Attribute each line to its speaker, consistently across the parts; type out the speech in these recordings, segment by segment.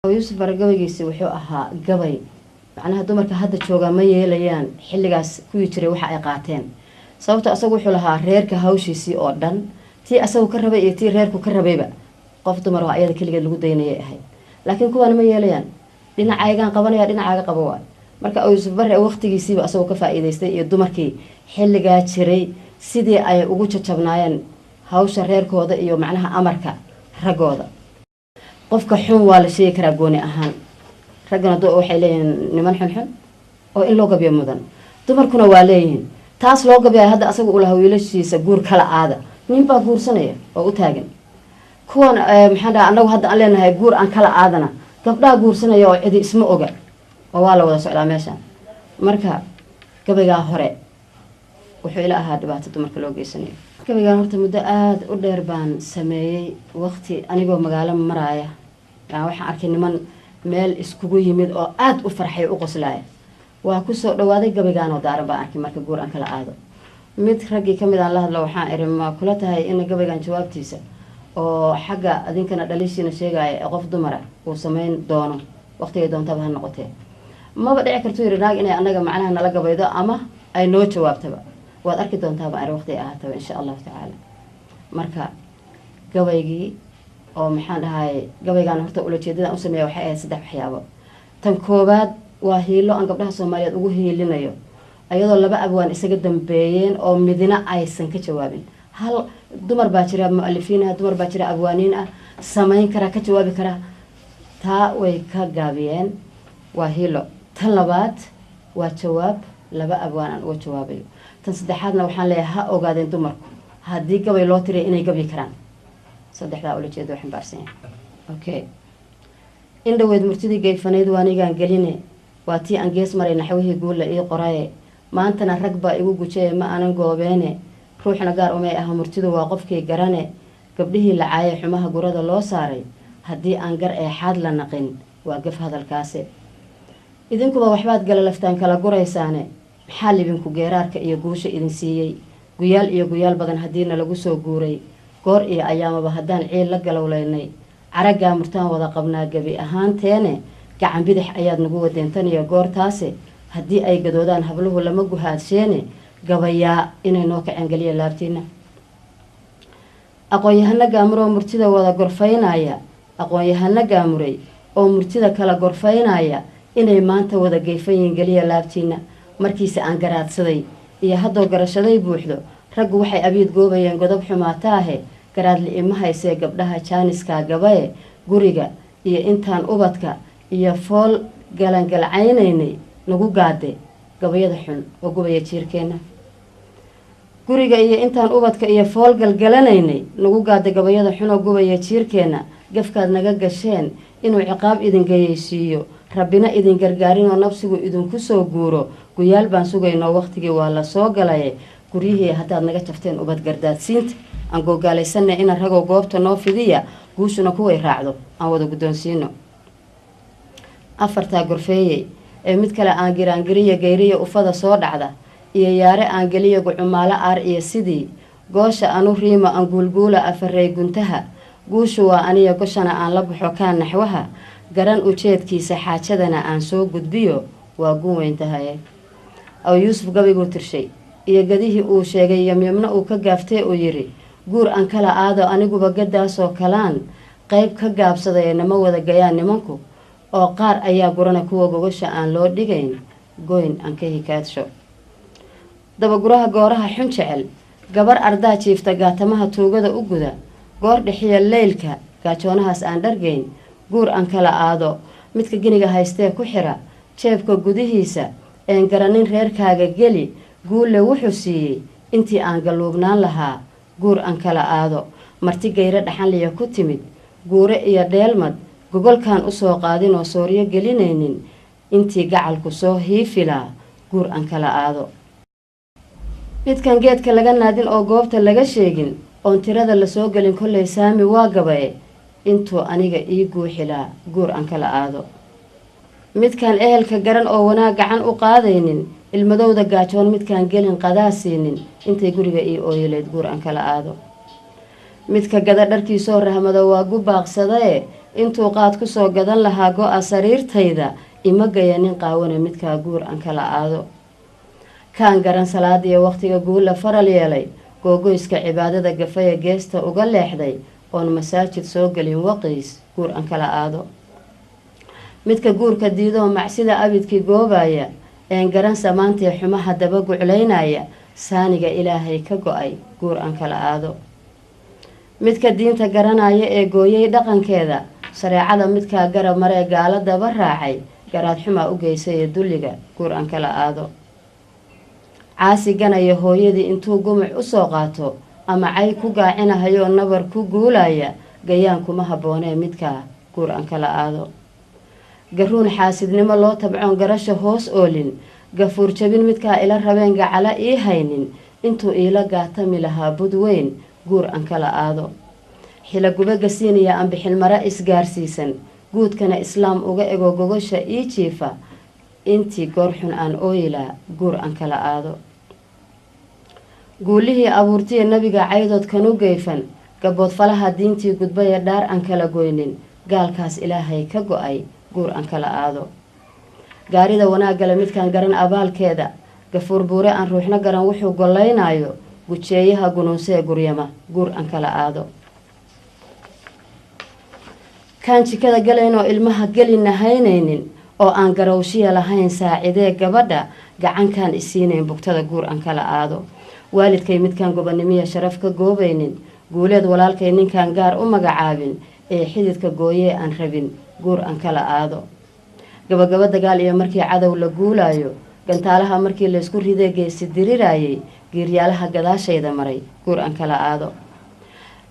Speaker 1: يوسف برقويسي وحو أها قبي معناها دمرك هذا جوجا ما يليان حلقاس كوي جري waxa ay qaateen sababta asagu wuxuu lahaa reerka hawshiisii oo dhan tii asagu ka rabay iyo tii reerku ka rabayba qof dumar oo ayada kaligeed lagu daynayay ahay laakiin kuwan ma yeelayaan dhinacaygan qabanaya dhinacaaga qabo waa marka Yusuf bare waqtigiisiiba asagu ka faa'iideystay iyo dumarkii xilliga jiray sidii ay ugu jajabnaayeen hawsha reerkooda iyo macnaha amarka ragooda qofka xun waa la sheegi karaa gooni ahaan ragana doo waxay leeyihiin niman xun oo in loo gabiyo mudan dumarkuna waa leeyihiin taas loo gabiyo hadda asagu u lahaa wiilashiisa guur kala aada nin baa guursanaya oo u taagan kuwan maxaan dhahaa anagu hadda aan leenahay guur aan kala aadana gabdhaha guursanaya oo cidi isma oga oo waa la wada socdaa meesha marka gabayga hore wuxuu ila ahaa dhibaato dumarka loo geysanayo gabayga horta muddo aad u dheer baan sameeyay waqti anigoo magaalo maraaya waxaan arkay niman meel iskugu yimid oo aad u farxay u qoslaaya waa ku soo dhawaaday gabaygaan oo daaran baan arkay marka guur aan kala aado mid raggii kamid aan la hadlo waxaan iri ma kula tahay in gabaygaan jawaabtiisa oo xagga adinkana dhalishiina sheegaya qof dumar uu sameyn doono waqtiga doontaba ha noqotee maba dhici karto yiri naag inay anaga macnaha nala gabaydo ama ay noo jawaabtaba waad arki doontaa baan waqti ahaataba insha Allah ta'ala marka gabaygii oo maxaan dhahay gabaygaan horta ula jeedada u sameeyay waxay ahayd saddex waxyaabo tan koobaad waa hiilo aan gabdhaha Soomaaliyeed ugu hiilinayo ayadoo laba abwaan isaga dambeeyeen oo midna aysan ka jawaabin hal dumar baa jira mu'allifiin dumar baa jira abwaaniin ah sameyn kara ka jawaabi kara taa way ka gaabiyeen waa hiilo tan labaad waa jawaab laba abwaan aan uga jawaabayo tan saddexaadna waxaan leeyahay ha ogaadeen dumarku haddii gabay loo tiray inay gabi karaan saddexdaa ula jeedo waxaan baarsan okay in dhaweed murtidii geyfaneed waanigaan geline waa tii aan gees maray naxwihii guula ii qoraye maantana rag baa igu gujay ma aanan goobeene ruuxna gaar umay ah murtidu waa qofkii garane gabdhihii la caayay xumaha gurada loo saaray haddii aan gar ee xaad la naqin waa gaf hadalkaasi idinkuba waxbaad gala laftaan kala guraysaane maxaa libinku geeraarka iyo guusha idin siiyey guyaal badan haddiina lagu soo guuray goor iyo ayaamaba haddaan ciil la galowleynay caragaa murtaan wada qabnaa gabi ahaanteene gacan bidix ayaad nagu wadeentaniyo goortaase haddii ay gadoodaan habluhu lama guhaadsheene gabayaa inay noo kaceen galiya laabtiina aqoon-yahano gaamuroo murtida wada gorfaynaya aqoon-yahano gaamuray oo murtida kala gorfaynaya inay maanta wada geyfayin galiya laabtiina markiisa aan garaadsaday iyo haddoo garashaday buuxdo raggu waxay abiid goobayeen godob xumaataahe garaadli ima haysee gabdhaha jaaniska gabaye guriga iyo intaan ubadka iyo fool galangalcaynaynay nagu gaade gabayada xun oo gubaya jiirkeena guriga iyo intaan ubadka iyo fool galgalanaynay nagu gaade gabayada xun oo gubaya jiirkeena gafkaad naga gasheen inuu ciqaab idin gayeysiiyo rabbina idin gargaarin oo nafsigu idinku soo guuro guyaal baan sugaynoo waqtigii waa la soo galaye guryihii haddaad naga jafteen ubad gardaadsiinta aan googaalaysanay ina ragoo goobta noo fidiya guushuna kuway raacdo aan wada guddoonsiino afartaa gorfeeyey ee mid kale aan giraangiriya geyriya ufada soo dhacda iyo yaare aan geliya gucumaalo aar iyo sidii goosha anu riima aan guulguula afarey guntaha guushu waa aniya goshana aan la baxo kaan naxwaha garan ujeedkiisa xaajadana aan soo gudbiyo waa gun weyntahaye aw yuusuf gabayguu tirshay iyo gadihii uu sheegay yamyamna uu ka gaaftee uu yiri guur aan kala aado aniguba gadaasoo kalaan qayb ka gaabsaday nama wada gayaan nimanku oo qaar ayaa gurana kuwa gogasha aan loo dhigayn goyn aan ka hikaadsho dabaguraha gooraha xun jecel gabar ardaa jiifta gaatamaha tuugada u guda goor dhixiya leylka gaajoonahaas aan dhargayn guur aan kala aado midka giniga haystee ku xira jeebka gudihiisa een garanin reerkaaga geli guulle wuxuu siiyey intii aan galuubnaan lahaa guur aan kala aado marti gayro dhaxanliya ku timid guure iyo dheelmad gogolkaan usoo qaadin oo sooryo gelinaynin intii gacalku soo hiifilaa guur aan kala aado midkan geedka laga naadin oo goobta laga sheegin oon tirada lasoo gelin kollay saami waa gabaye intuu aniga ii guuxilaa guur aan kala aado midkaan ehelka garan oo wanaag gacan u qaadaynin ilmadowda gaajoon midkaan gelin qadaa siinin intay guriga ii ooyaleed guur aan kala aado midka gada dharkiisoo rahmado waa gu baaqsadae intuu qaad ku soo gadan lahaa go-a sariirtayda ima gaya nin qaawana midkaa guur aan kala aado kaan garan salaadiya waqtiga guula faral yeelay googoyska cibaadada gafaya geesta uga leexday oon masaajid soo gelin waqiis guur aan kala aado midka guurka diidoo macsida abidkii goobaya een garan samaantee xumaha daba guclaynaya saaniga ilaahay ka go-ay guur aan kala aado midka diinta garanaya ee gooyay dhaqankeeda shareecada midkaa garab maree gaalo daba raacay garaad xumaa u geysay dulliga guur aan kala aado caasi ganaya hooyadii intuu gumuc usoo qaato ama cay ku gaacinahayoo nabar ku guulaya gayaan kuma habboonee midkaa guur aan kala aado garuun xaasidnimo loo tabcoon garasha hoos oolin gafuur jabin midkaa ila rabeen gacala ii haynin intuu iila gaatami lahaa bud weyn guur aan kala aado xila guba gasiinaya aan bixilmara isgaarsiisan guudkana islaam uga ego gogosha ii jiifa intii goor xun aan ooyilaa guur aan kala aado guulihii abuurtiya nabiga caydood kanu geyfan gabood falaha diintii gudbaya dhaar aan kala goynin gaalkaas ilaahay ka go-ay guur aan kala aado gaarida wanaagale midkaan garan abaalkeeda gafuur buure aan ruuxna garan wuxuu gollaynayo gujeeyaha gunuunsee guryama guur aan kala aado kaan jikada galaynoo ilmaha gelina haynaynin oo aan garawshiya lahayn saacidee gabadha gacankaan isiinayn bugtada guur aan kala aado waalidkay midkaan gobonimiya sharaf ka goobaynin guuleed walaalkay ninkaan gaar u magacaabin ee xididka gooyee aan rabin guur aan kala aado gabagabo dagaal iyo markii cadow la guulayo gantaalaha markii laysku ridee geesi dirirayay giiryaalaha gadaashayda maray guur aan kala aado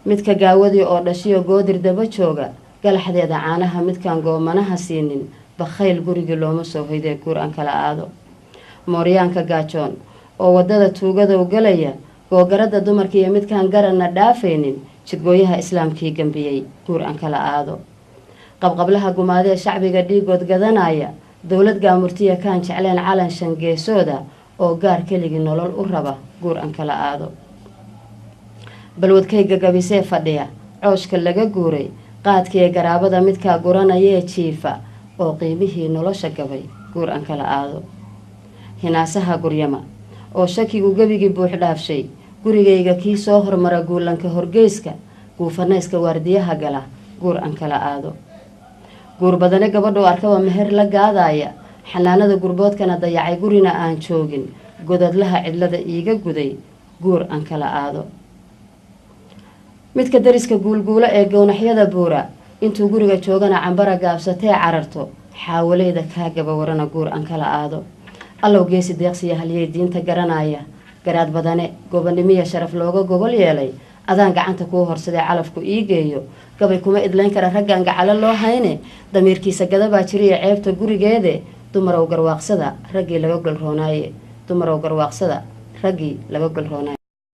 Speaker 1: midka gaawadii oo dhashiyo goodir daba jooga galaxdeeda caanaha midkaan goomanaha siinin bakhayl gurigii looma soo hoydee guur aan kala aado mooryaanka gaajoon oo wadada tuugadow galaya googarada dumarka iyo midkaan garanna dhaafaynin jidgooyaha islaamkii gambiyey guur aan kala aado qabqablaha gumaadee shacbiga dhiigood gadanaya dowlad gaamurtiya kaan jecleen calan shangeesooda oo gaar keligii nolol u raba guur aan kala aado balwadkayga gabisee fadhiya cooshka laga guuray qaadkiiee garaabada midkaa guranayee jiifa oo qiimihii nolosha gabay guur aan kala aado hinaasaha guryama oo shakigu gebigii buux dhaafshay gurigayga kii soo hormara guulanka horgeyska guufanayska waardiyaha gala guur aan kala aado guur badane gabadhuu arkaba meher la gaadaya xanaanada gurboodkana dayacay gurina aan joogin godadlaha cidlada iiga guday guur aan kala aado midka dariska guulguulo ee gownaxyada buura intuu guriga joogana cambara gaabsatee cararto xaawaleyda kaa gabawarana guur aan kala aado allow geesi deeqsiya halyey diinta garanaya garaad badane gobonimiya sharaf looga gogol yeelay adaan gacanta kuu horsadee calafku ii geeyo gabay kuma idlayn kara raggaan gacalo loo hayne damiirkiisa gadabaa jiriya ceebta gurigeede dumarow garwaaqsada raggii laga golroonaaye